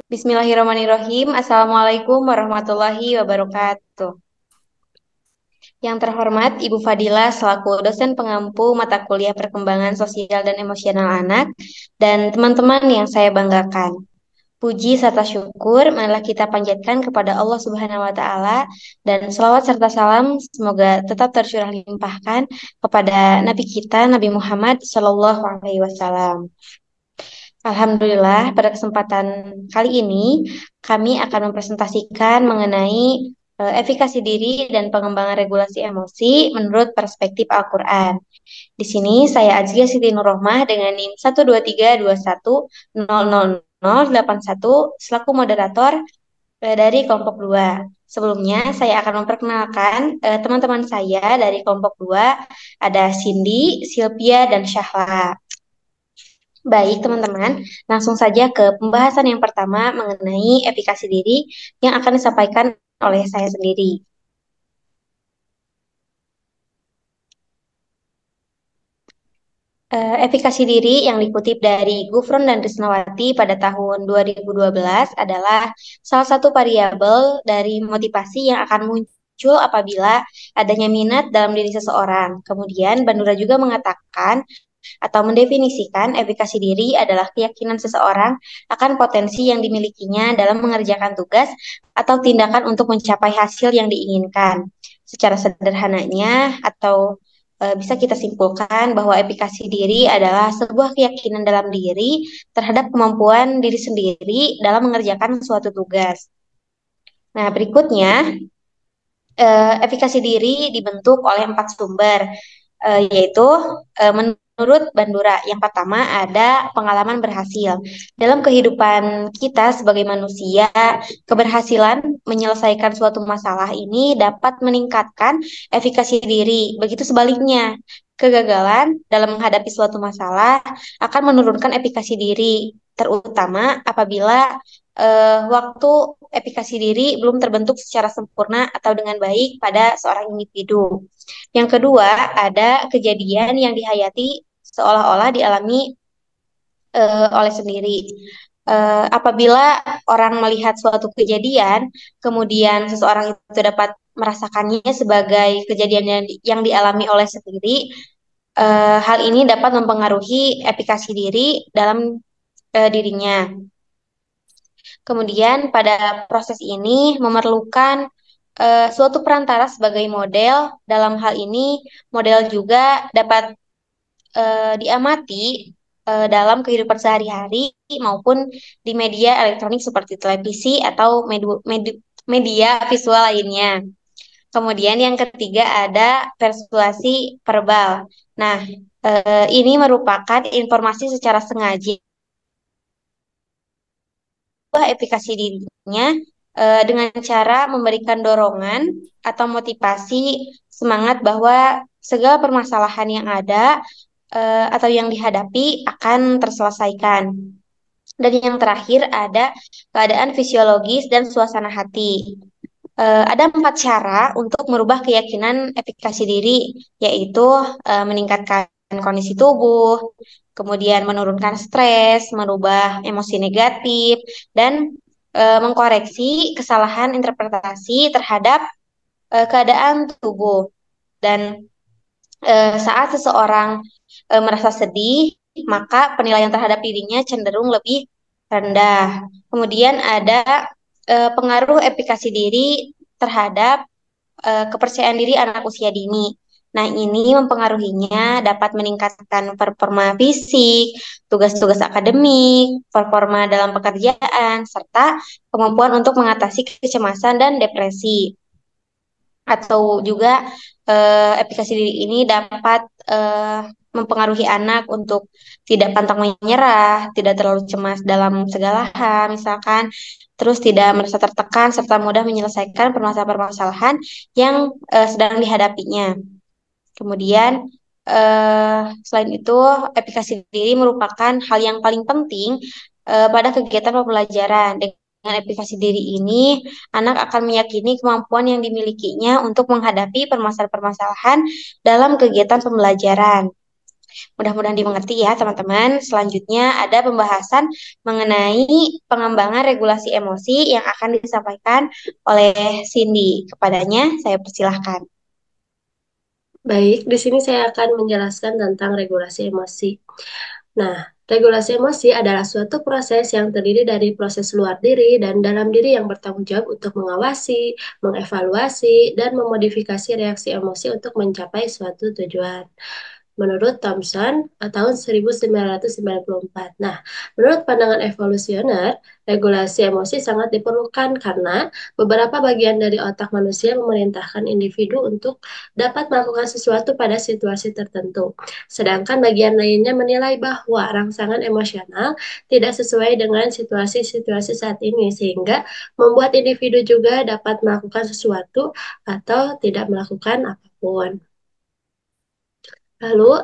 Bismillahirrahmanirrahim. Assalamualaikum warahmatullahi wabarakatuh. Yang terhormat Ibu Fadila selaku dosen pengampu mata kuliah perkembangan sosial dan emosional anak dan teman-teman yang saya banggakan. Puji serta syukur marilah kita panjatkan kepada Allah Subhanahu wa taala dan selawat serta salam semoga tetap tercurah limpahkan kepada Nabi kita Nabi Muhammad Shallallahu alaihi wasallam. Alhamdulillah, pada kesempatan kali ini kami akan mempresentasikan mengenai efikasi diri dan pengembangan regulasi emosi menurut perspektif Al-Quran. Di sini saya Azlia Siti Nurrohmah dengan NIM 12321000081 selaku moderator dari kelompok 2. Sebelumnya saya akan memperkenalkan teman-teman saya dari kelompok 2, ada Cindy, Sylvia, dan Syahla. Baik, teman-teman, langsung saja ke pembahasan yang pertama mengenai efikasi diri yang akan disampaikan oleh saya sendiri. Efikasi diri yang dikutip dari Gufron dan Risnawati pada tahun 2012 adalah salah satu variabel dari motivasi yang akan muncul apabila adanya minat dalam diri seseorang. Kemudian, Bandura juga mengatakan atau mendefinisikan efikasi diri adalah keyakinan seseorang akan potensi yang dimilikinya dalam mengerjakan tugas atau tindakan untuk mencapai hasil yang diinginkan. Secara sederhananya atau bisa kita simpulkan bahwa efikasi diri adalah sebuah keyakinan dalam diri terhadap kemampuan diri sendiri dalam mengerjakan suatu tugas. Nah, berikutnya efikasi diri dibentuk oleh 4 sumber, yaitu menurut Bandura, yang pertama ada pengalaman berhasil. Dalam kehidupan kita sebagai manusia, keberhasilan menyelesaikan suatu masalah ini dapat meningkatkan efikasi diri. Begitu sebaliknya, kegagalan dalam menghadapi suatu masalah akan menurunkan efikasi diri, terutama apabila waktu efikasi diri belum terbentuk secara sempurna atau dengan baik pada seorang individu. Yang kedua, ada kejadian yang dihayati seolah-olah dialami oleh sendiri. Apabila orang melihat suatu kejadian, kemudian seseorang itu dapat merasakannya sebagai kejadian yang dialami oleh sendiri, hal ini dapat mempengaruhi efikasi diri dalam dirinya. Kemudian pada proses ini memerlukan suatu perantara sebagai model. Dalam hal ini, model juga dapat diamati dalam kehidupan sehari-hari maupun di media elektronik seperti televisi atau media visual lainnya. Kemudian yang ketiga ada persuasi verbal. Nah, ini merupakan informasi secara sengaja efikasi dirinya dengan cara memberikan dorongan atau motivasi semangat bahwa segala permasalahan yang ada atau yang dihadapi akan terselesaikan. Dan yang terakhir ada keadaan fisiologis dan suasana hati. Ada 4 cara untuk merubah keyakinan efikasi diri, yaitu meningkatkan kondisi tubuh, kemudian menurunkan stres, merubah emosi negatif, dan mengkoreksi kesalahan interpretasi terhadap keadaan tubuh. Dan saat seseorang merasa sedih, maka penilaian terhadap dirinya cenderung lebih rendah. Kemudian ada pengaruh efikasi diri terhadap kepercayaan diri anak usia dini. Nah, ini mempengaruhinya dapat meningkatkan performa fisik, tugas-tugas akademik, performa dalam pekerjaan, serta kemampuan untuk mengatasi kecemasan dan depresi. Atau juga efikasi diri ini dapat mempengaruhi anak untuk tidak pantang menyerah, tidak terlalu cemas dalam segala hal, misalkan, terus tidak merasa tertekan serta mudah menyelesaikan permasalahan-permasalahan yang sedang dihadapinya. Kemudian selain itu, efikasi diri merupakan hal yang paling penting pada kegiatan pembelajaran. Dengan efikasi diri ini, anak akan meyakini kemampuan yang dimilikinya untuk menghadapi permasalahan-permasalahan dalam kegiatan pembelajaran. Mudah-mudahan dimengerti ya teman-teman. Selanjutnya ada pembahasan mengenai pengembangan regulasi emosi yang akan disampaikan oleh Cindy. Kepadanya saya persilahkan. Baik, di sini saya akan menjelaskan tentang regulasi emosi. Nah, regulasi emosi adalah suatu proses yang terdiri dari proses luar diri dan dalam diri yang bertanggung jawab untuk mengawasi, mengevaluasi, dan memodifikasi reaksi emosi untuk mencapai suatu tujuan. Menurut Thomson tahun 1994. Nah, menurut pandangan evolusioner, regulasi emosi sangat diperlukan karena beberapa bagian dari otak manusia memerintahkan individu untuk dapat melakukan sesuatu pada situasi tertentu. Sedangkan bagian lainnya menilai bahwa rangsangan emosional tidak sesuai dengan situasi-situasi saat ini, sehingga membuat individu juga dapat melakukan sesuatu atau tidak melakukan apapun. Lalu,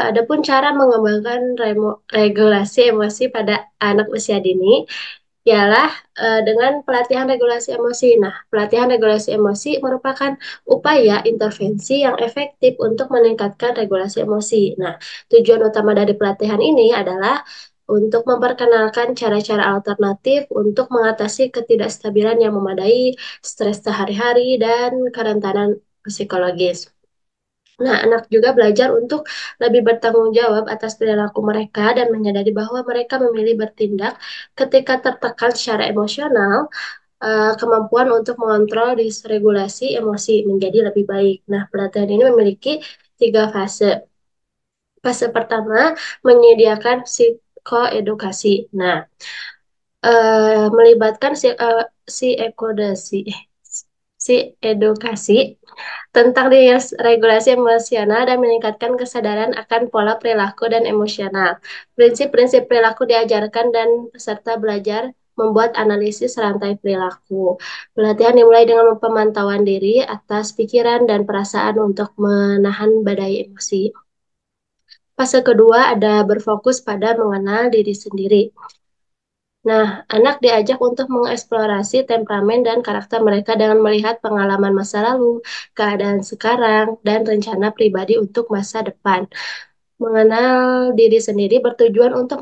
adapun cara mengembangkan regulasi emosi pada anak usia dini ialah dengan pelatihan regulasi emosi. Nah, pelatihan regulasi emosi merupakan upaya intervensi yang efektif untuk meningkatkan regulasi emosi. Nah, tujuan utama dari pelatihan ini adalah untuk memperkenalkan cara-cara alternatif untuk mengatasi ketidakstabilan yang memadai, stres sehari-hari, dan kerentanan psikologis. Nah, anak juga belajar untuk lebih bertanggung jawab atas perilaku mereka dan menyadari bahwa mereka memilih bertindak ketika tertekan secara emosional, kemampuan untuk mengontrol disregulasi emosi menjadi lebih baik. Nah, pelatihan ini memiliki tiga fase. Fase pertama, menyediakan psikoedukasi. Nah, melibatkan si ekodasi, si edukasi tentang regulasi emosional dan meningkatkan kesadaran akan pola perilaku dan emosional. Prinsip-prinsip perilaku diajarkan dan peserta belajar membuat analisis rantai perilaku. Pelatihan dimulai dengan pemantauan diri atas pikiran dan perasaan untuk menahan badai emosi. Fase kedua ada berfokus pada mengenal diri sendiri. Nah, anak diajak untuk mengeksplorasi temperamen dan karakter mereka dengan melihat pengalaman masa lalu, keadaan sekarang, dan rencana pribadi untuk masa depan. Mengenal diri sendiri bertujuan untuk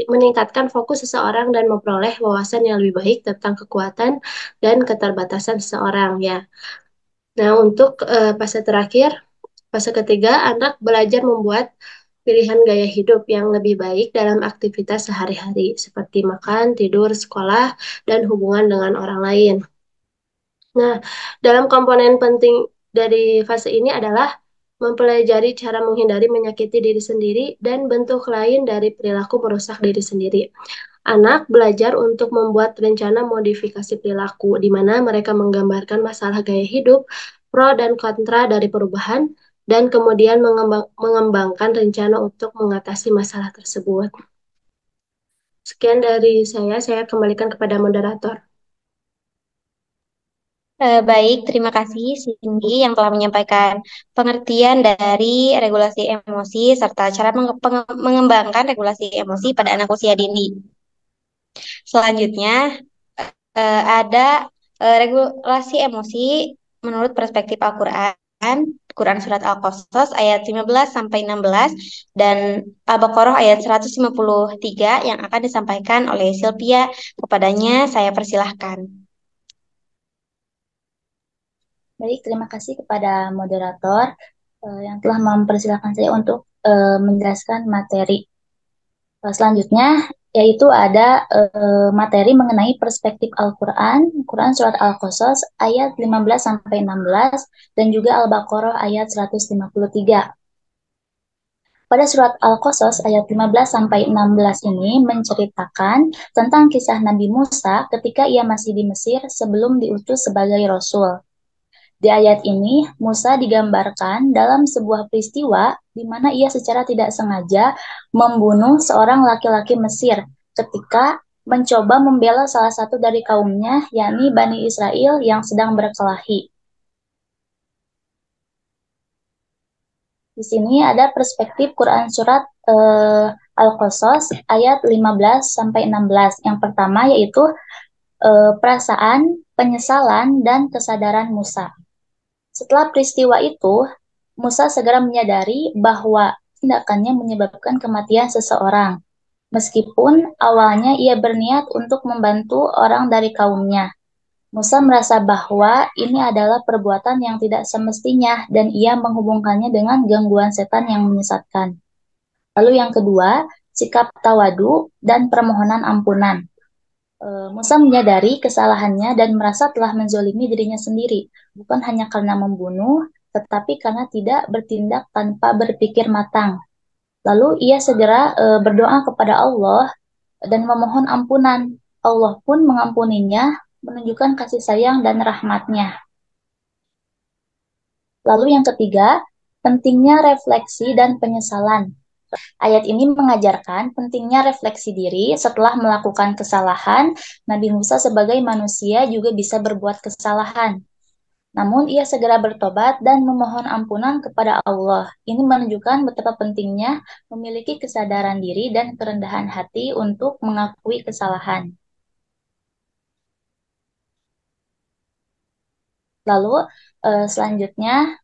meningkatkan fokus seseorang dan memperoleh wawasan yang lebih baik tentang kekuatan dan keterbatasan seseorang ya. Nah, untuk fase terakhir, fase ketiga, anak belajar membuat pilihan gaya hidup yang lebih baik dalam aktivitas sehari-hari, seperti makan, tidur, sekolah, dan hubungan dengan orang lain. Nah, dalam komponen penting dari fase ini adalah mempelajari cara menghindari menyakiti diri sendiri dan bentuk lain dari perilaku merusak diri sendiri. Anak belajar untuk membuat rencana modifikasi perilaku, di mana mereka menggambarkan masalah gaya hidup, pro dan kontra dari perubahan, dan kemudian mengembangkan rencana untuk mengatasi masalah tersebut. Sekian dari saya kembalikan kepada moderator. Baik, terima kasih Cindy yang telah menyampaikan pengertian dari regulasi emosi serta cara mengembangkan regulasi emosi pada anak usia dini. Selanjutnya, ada regulasi emosi menurut perspektif Al-Quran, Quran Surat Al-Qasas ayat 15 sampai 16 dan Al-Baqarah ayat 153 yang akan disampaikan oleh Sylvia. Kepadanya saya persilahkan. Baik, terima kasih kepada moderator yang telah mempersilahkan saya untuk menjelaskan materi. Selanjutnya, yaitu ada materi mengenai perspektif Al-Quran, Quran Surat Al-Qasas ayat 15 sampai 16 dan juga Al-Baqarah ayat 153. Pada surat Al-Qasas ayat 15 sampai 16 ini menceritakan tentang kisah Nabi Musa ketika ia masih di Mesir sebelum diutus sebagai rasul. Di ayat ini, Musa digambarkan dalam sebuah peristiwa di mana ia secara tidak sengaja membunuh seorang laki-laki Mesir ketika mencoba membela salah satu dari kaumnya, yakni Bani Israel yang sedang berkelahi. Di sini ada perspektif Quran Surat Al-Qasas ayat 15 sampai 16. Yang pertama yaitu perasaan, penyesalan, dan kesadaran Musa. Setelah peristiwa itu, Musa segera menyadari bahwa tindakannya menyebabkan kematian seseorang. Meskipun awalnya ia berniat untuk membantu orang dari kaumnya. Musa merasa bahwa ini adalah perbuatan yang tidak semestinya dan ia menghubungkannya dengan gangguan setan yang menyesatkan. Lalu yang kedua, sikap tawadu dan permohonan ampunan. Musa menyadari kesalahannya dan merasa telah menzolimi dirinya sendiri, bukan hanya karena membunuh, tetapi karena tidak bertindak tanpa berpikir matang. Lalu ia segera berdoa kepada Allah dan memohon ampunan. Allah pun mengampuninya, menunjukkan kasih sayang dan rahmatnya. Lalu yang ketiga, pentingnya refleksi dan penyesalan. Ayat ini mengajarkan pentingnya refleksi diri setelah melakukan kesalahan. Nabi Musa sebagai manusia juga bisa berbuat kesalahan. Namun ia segera bertobat dan memohon ampunan kepada Allah. Ini menunjukkan betapa pentingnya memiliki kesadaran diri dan kerendahan hati untuk mengakui kesalahan. Lalu selanjutnya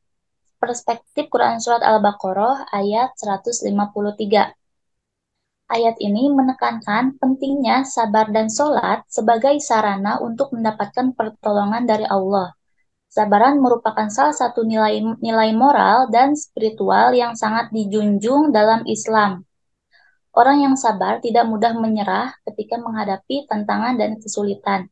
perspektif Quran Surat Al-Baqarah ayat 153. Ayat ini menekankan pentingnya sabar dan sholat sebagai sarana untuk mendapatkan pertolongan dari Allah. Sabaran merupakan salah satu nilai moral dan spiritual yang sangat dijunjung dalam Islam. Orang yang sabar tidak mudah menyerah ketika menghadapi tantangan dan kesulitan.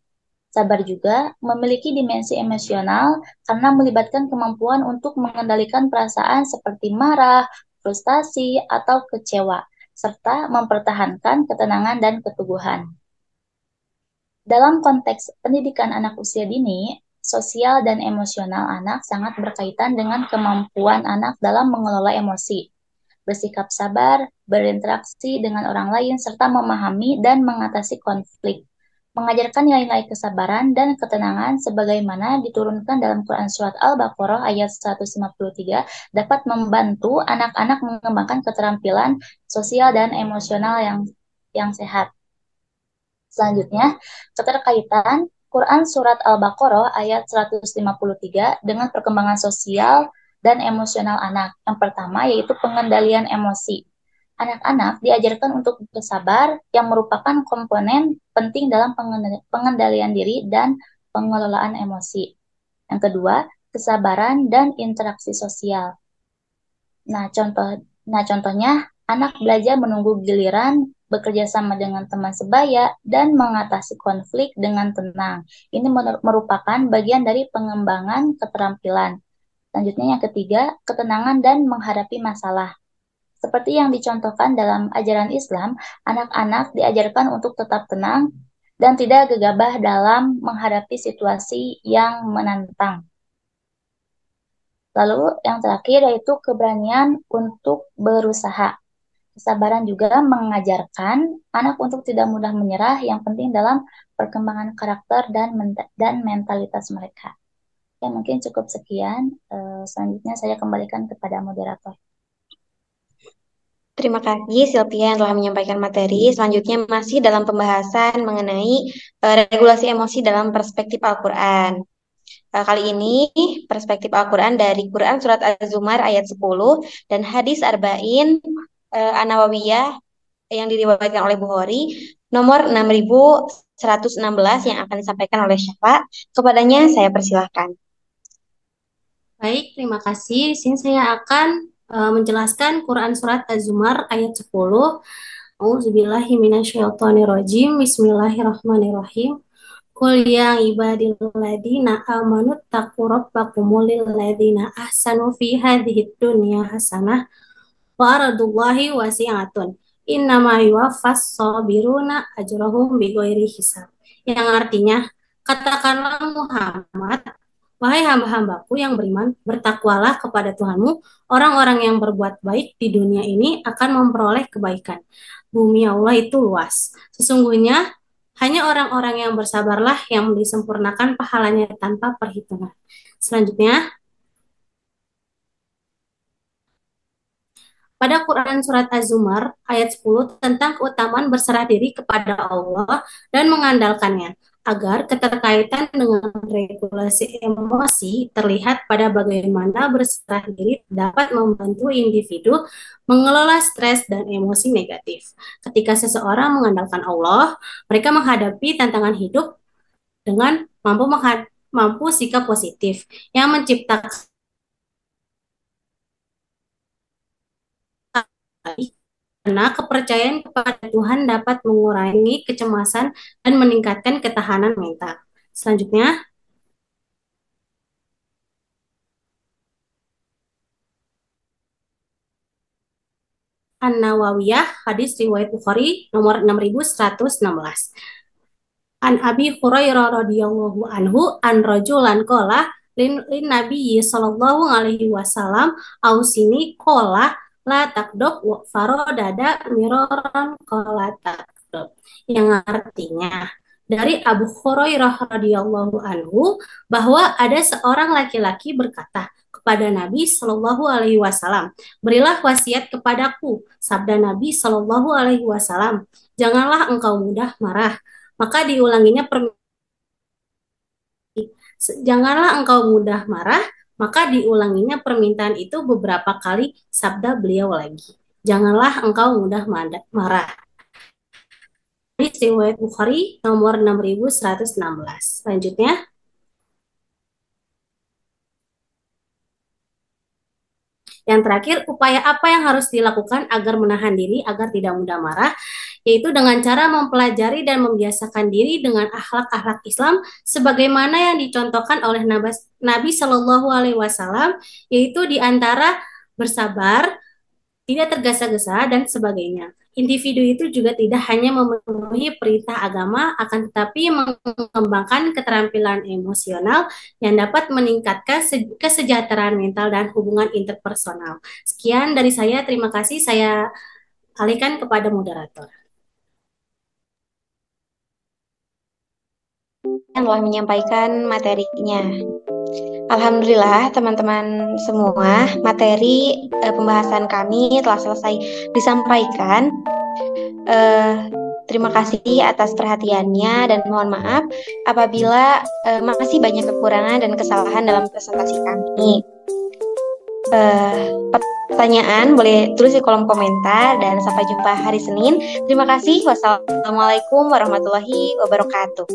Sabar juga memiliki dimensi emosional karena melibatkan kemampuan untuk mengendalikan perasaan seperti marah, frustasi, atau kecewa, serta mempertahankan ketenangan dan keteguhan. Dalam konteks pendidikan anak usia dini, sosial dan emosional anak sangat berkaitan dengan kemampuan anak dalam mengelola emosi, bersikap sabar, berinteraksi dengan orang lain, serta memahami dan mengatasi konflik. Mengajarkan nilai-nilai kesabaran dan ketenangan sebagaimana diturunkan dalam Quran Surat Al-Baqarah ayat 153 dapat membantu anak-anak mengembangkan keterampilan sosial dan emosional yang sehat. Selanjutnya, keterkaitan Quran Surat Al-Baqarah ayat 153 dengan perkembangan sosial dan emosional anak. Yang pertama yaitu pengendalian emosi. Anak-anak diajarkan untuk bersabar yang merupakan komponen penting dalam pengendalian diri dan pengelolaan emosi. Yang kedua, kesabaran dan interaksi sosial. Contohnya, anak belajar menunggu giliran, bekerja sama dengan teman sebaya, dan mengatasi konflik dengan tenang. Ini merupakan bagian dari pengembangan keterampilan. Selanjutnya yang ketiga, ketenangan dan menghadapi masalah. Seperti yang dicontohkan dalam ajaran Islam, anak-anak diajarkan untuk tetap tenang dan tidak gegabah dalam menghadapi situasi yang menantang. Lalu yang terakhir yaitu keberanian untuk berusaha. Kesabaran juga mengajarkan anak untuk tidak mudah menyerah, yang penting dalam perkembangan karakter dan mentalitas mereka. Ya, mungkin cukup sekian. Selanjutnya saya kembalikan kepada moderator. Terima kasih Sylvia yang telah menyampaikan materi. Selanjutnya masih dalam pembahasan mengenai regulasi emosi dalam perspektif Al-Quran. Kali ini perspektif Al-Quran dari Quran Surat Az-Zumar ayat 10 dan hadis Arba'in An-Nawawiyah yang diriwayatkan oleh Bukhari nomor 6116 yang akan disampaikan oleh Syafa. Kepadanya saya persilahkan. Baik, terima kasih. Di sini saya akan menjelaskan Quran Surat Az-Zumar ayat 10. Auzubillahi minasyaitonirrajim. Bismillahirrahmanirrahim. Qul ya ibadilladina amanu taqu rabbakumul ladzina ahsanu fi hadhihi dunya hasanah wa aradullahi wasi'atun. Innama yuwaffas sabiruna ajrahum bighairi hisab. Yang artinya, katakanlah Muhammad, wahai hamba-hambaku yang beriman, bertakwalah kepada Tuhanmu, orang-orang yang berbuat baik di dunia ini akan memperoleh kebaikan. Bumi Allah itu luas. Sesungguhnya, hanya orang-orang yang bersabarlah yang disempurnakan pahalanya tanpa perhitungan. Selanjutnya, pada Quran Surat Az-Zumar ayat 10 tentang keutamaan berserah diri kepada Allah dan mengandalkannya agar keterkaitan dengan regulasi emosi terlihat pada bagaimana berserah diri dapat membantu individu mengelola stres dan emosi negatif. Ketika seseorang mengandalkan Allah, mereka menghadapi tantangan hidup dengan mampu sikap positif yang menciptakan karena kepercayaan kepada Tuhan dapat mengurangi kecemasan dan meningkatkan ketahanan mental. Selanjutnya, An-Nawawiyah, hadis riwayat Bukhari nomor 6116. An Abi Hurairah radhiyallahu anhu an rajulan qala lin Nabi sallallahu alaihi wasallam ausini qala la takdob wa farodada miroran qala takdob, yang artinya dari Abu Hurairah radhiyallahu anhu bahwa ada seorang laki-laki berkata kepada Nabi Shallallahu Alaihi Wasallam, berilah wasiat kepadaku. Sabda Nabi Shallallahu Alaihi Wasallam, janganlah engkau mudah marah. Maka diulanginya janganlah engkau mudah marah, maka diulanginya permintaan itu beberapa kali. Sabda beliau lagi, janganlah engkau mudah marah. Riwayat Bukhari nomor 6116. Selanjutnya, yang terakhir, upaya apa yang harus dilakukan agar menahan diri agar tidak mudah marah, yaitu dengan cara mempelajari dan membiasakan diri dengan akhlak-akhlak Islam sebagaimana yang dicontohkan oleh Nabi Shallallahu Alaihi Wasallam, yaitu diantara bersabar, tidak tergesa-gesa, dan sebagainya. Individu itu juga tidak hanya memenuhi perintah agama, akan tetapi mengembangkan keterampilan emosional yang dapat meningkatkan kesejahteraan mental dan hubungan interpersonal. Sekian dari saya, terima kasih. Saya alihkan kepada moderator. Yang telah menyampaikan materinya. Alhamdulillah teman-teman semua, materi pembahasan kami telah selesai disampaikan. Terima kasih atas perhatiannya dan mohon maaf apabila masih banyak kekurangan dan kesalahan dalam presentasi kami. Pertanyaan boleh tulis di kolom komentar dan sampai jumpa hari Senin. Terima kasih. Wassalamualaikum warahmatullahi wabarakatuh.